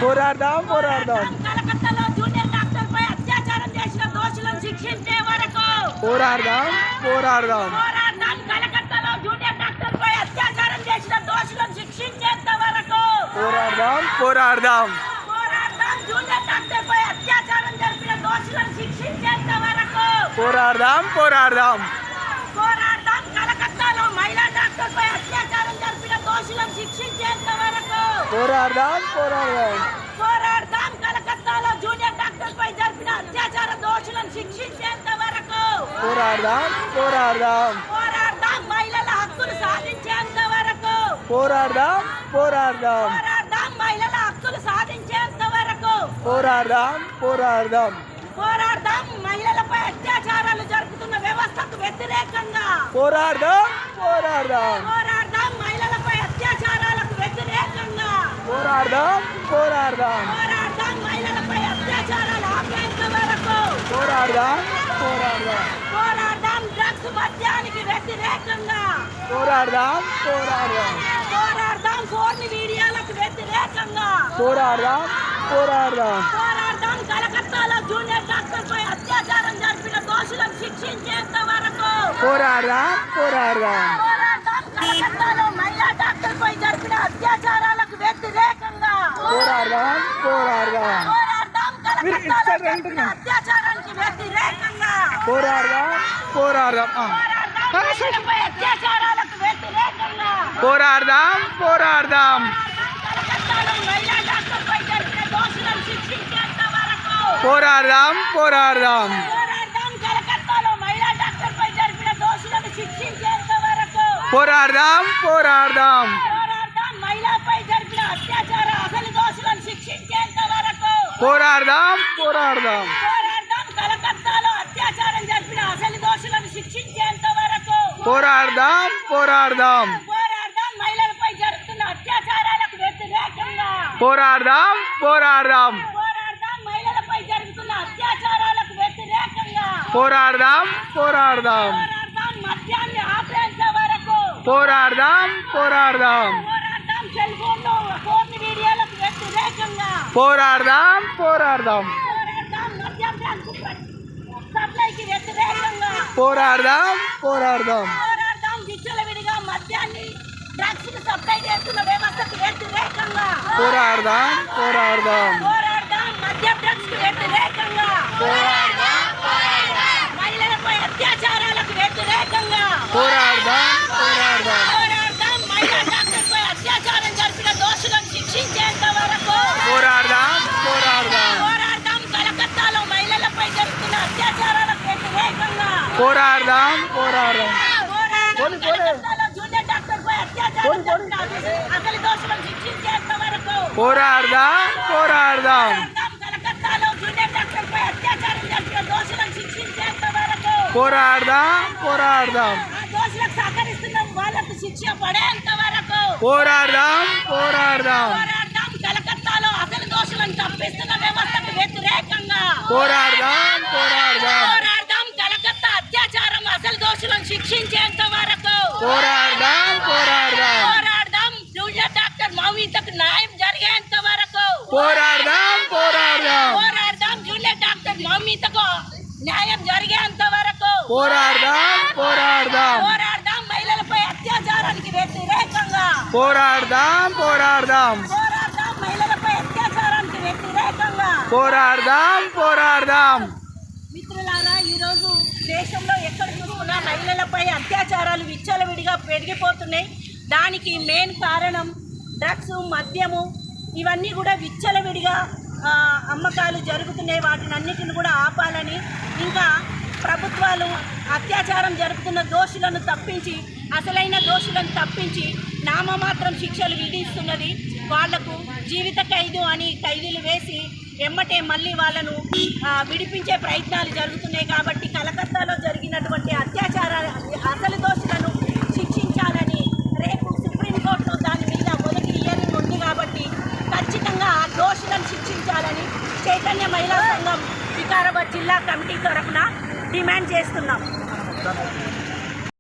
పోరాడదాం పోరాడదాం కలకత్తాలో జూనియర్ డాక్టర్ పై అత్యాచారం చేసిన దోషులను శిక్షించే వరకు పోరాడదాం పోరాడదాం పోరాడదాం. కలకత్తాలో జూనియర్ డాక్టర్ పై అత్యాచారం చేసిన దోషులను శిక్షించేంత వరకు పోరాడదాం పోరాడదాం పోరాడదాం. జూనియర్ డాక్టర్ పై అత్యాచారం జరిపిన దోషులను శిక్షించేంత వరకు పోరాడదాం పోరాడదాం పోరాడదాం. కలకత్తాలో మహిళా డాక్టర్ పై అత్యాచారం జరిపిన దోషులను శిక్షించేంత వరకు పోరాడదాం పోరాడదాం పోరాడదాం. కలకత్తాలో జూనియర్ డాక్టర్ పై జరిపిన అత్యాచార దోషులను శిక్షించేంత వరకు పోరాడదాం పోరాడదాం పోరాడదాం. మహిళల హక్కులు సాధించేంత వరకు పోరాడదాం పోరాడదాం పోరాడదాం. మహిళల హక్కులు సాధించేంత వరకు పోరాడదాం పోరాడదాం పోరాడదాం. మహిళలపై అత్యాచారాలు జరుపుతున్న వ్యవస్థకు వ్యతిరేకంగా పోరాడదాం పోరాడదాం పోరాడదాం. మహిళలపై అత్యాచారాలకు వ్యతిరేకంగా పోరాడదాం పోరాడదాం పోరాడదాం. మహిళలపై అత్యాచారాలు ఆపేంత వరకు పోరాడదాం పోరాడదాం పోరాడదాం. డ్రగ్స్ మద్యానికి వ్యతిరేకంగా పోరాడదాం పోరాడదాం పోరాడదాం. ఫోన్ వీడియోలకు వ్యతిరేకంగా పోరాడదాం పోరాడదాం పోరాడదాం. కలకత్తాలో జూనియర్ డాక్టర్ పై అత్యాచారం జరిపిన దోషులను శిక్షించేంత వరకు పోరాడదాం పోరాడదాం పోరాడదాం. కలకత్తాలో మహిళా డాక్టర్ పై జరిపిన అత్యాచారాలకు వ్యతిరేకంగా పోరాడదాం పోరాడదాం పోరాడదాం. కలకత్తాలో జరిపిన అత్యాచారానికి వ్యతిరేకంగా పోరాడదాం పోరాడదాం పోరాడదాం. మహిళలపై అత్యాచారాలకు వ్యతిరేకంగా పోరాడదాం పోరాడదాం కలకత్తాలో మహిళా డాక్టర్ పై జరిపిన దోషులను శిక్షించేంత వరకు పోరాడదాం పోరాడదాం పోరాడదాం. కలకత్తాలో మహిళా డాక్టర్ పై జరిపిన దోషులను శిక్షించేంత వరకు పోరాడదాం పోరాడదాం పోరాడదాం. మహిళపై జరిపిన అత్యాచార అసలు దోషులను శిక్షించేంత వరకు పోరాడదాం పోరాడదాం పోరాడదాం. కలకత్తాలో అత్యాచారం జరిపిన అసలు దోషులను శిక్షించేంత వరకు పోరాడదాం పోరాడదాం పోరాడదాం. మహిళలపై జరుగుతున్న అత్యాచారాలకు వ్యతిరేకంగా పోరాడదాం పోరాడదాం పోరాడదాం. మహిళలపై జరుగుతున్న అత్యాచారాలకు వ్యతిరేకంగా పోరాడదాం పోరాడదాం పోరాడదాం. మద్యాన్ని ఆపేంత వరకు పోరాడదాం పోరాడదాం పోరాడదాం. సెల్ ఫోన్ వీడియోలకు వ్యతిరేకంగా పోరాడదాం పోరాడదాం పోరాడదాం. మద్యం సప్లైకి వ్యతిరేకంగా పోరాడదాం పోరాడదాం పోరాడదాం. విచ్చలవిడిగా మద్యాన్ని డ్రగ్స్ సప్లై చేస్తున్న వ్యవస్థకు వ్యతిరేకంగా పోరాడదాం పోరాడదాం పోరాడదాం. మద్యం డ్రగ్స్ వ్యతిరేకంగా మహిళలపై అత్యాచారాలకు వ్యతిరేకంగా పోరాడదాం పోరాడదాం పోరాడదాం. మహిళా డాక్టర్ పై అత్యాచారం జరిపిన దోషులను శిక్షించేంత వరకు పోరాడదాం పోరాడదాం పోరాడదాం. కలకత్తాలో మహిళలపై జరుగుతున్న అత్యాచారాలకు వ్యతిరేకంగా పోరాడదాం పోరాడదాం పోరాడదాం. కలకత్తాలో జూనియర్ డాక్టర్ పై అత్యాచారం జరిపిన అసలు దోషులను శిక్షించేంత వరకు పోరాడదాం పోరాడదాం పోరాడదాం. కలకత్తాలో జూనియర్ డాక్టర్ పై అత్యాచారం జరిపిన దోషులను శిక్షించేంత వరకు పోరాడదాం పోరాడదాం ఆ దోషులకు సహకరిస్తున్న వాళ్ళకు శిక్ష పడేంత వరకు పోరాడదాం పోరాడదాం పోరాడదాం. కలకత్తాలో అసలు దోషులను తప్పిస్తున్న వ్యవస్థకు వ్యతిరేకంగా పోరాడదాం పోరాడదాం పోరాడదాం. కలకత్తా అత్యాచారం అసలు దోషులను శిక్షించేంత వరకు పోరాడదాం పోరాడదాం పోరాడదాం. జూనియర్ డాక్టర్ మౌమితకు న్యాయం జరిగేంత వరకు పోరాడదాం పోరాడదాం పోరాడదాం. జూనియర్ డాక్టర్ మౌమితకు న్యాయం జరిగేంత వరకు పోరాడదాం పోరాడదాం పోరాడదాం. మహిళలపై అత్యాచారానికి వ్యతిరేకంగా పోరాడదాం పోరాడదాం పోరాడదాం. మహిళలపై అత్యాచారానికి వ్యతిరేకంగా పోరాడదాం పోరాడదాం మిత్రులారా, ఈరోజు దేశంలో ఎక్కడ చూసుకున్నా మహిళలపై అత్యాచారాలు విచ్చలవిడిగా పెరిగిపోతున్నాయి. దానికి మెయిన్ కారణం డ్రగ్స్, మద్యము, ఇవన్నీ కూడా విచ్చలవిడిగా అమ్మకాలు జరుగుతున్నాయి. వాటిని అన్నిటిని కూడా ఆపాలని, ఇంకా ప్రభుత్వాలు అత్యాచారం జరుపుతున్న దోషులను తప్పించి, అసలైన దోషులను తప్పించి నామమాత్రం శిక్షలు విధిస్తున్నది. వాళ్లకు జీవిత ఖైదు అని ఖైదీలు వేసి ఎమ్మటే మళ్ళీ వాళ్ళను విడిపించే ప్రయత్నాలు జరుగుతున్నాయి. కాబట్టి కలకత్తాలో జరిగినటువంటి అత్యాచారాల అసలు దోషులను శిక్షించాలని రేపు సుప్రీంకోర్టులో దాని మీద మొదటి హియరింగ్ ఉంది. కాబట్టి ఖచ్చితంగా ఆ దోషులను శిక్షించాలని చైతన్య మహిళా సంఘం వికారాబాద్ జిల్లా కమిటీ తరఫున డిమాండ్ చేస్తున్నాం.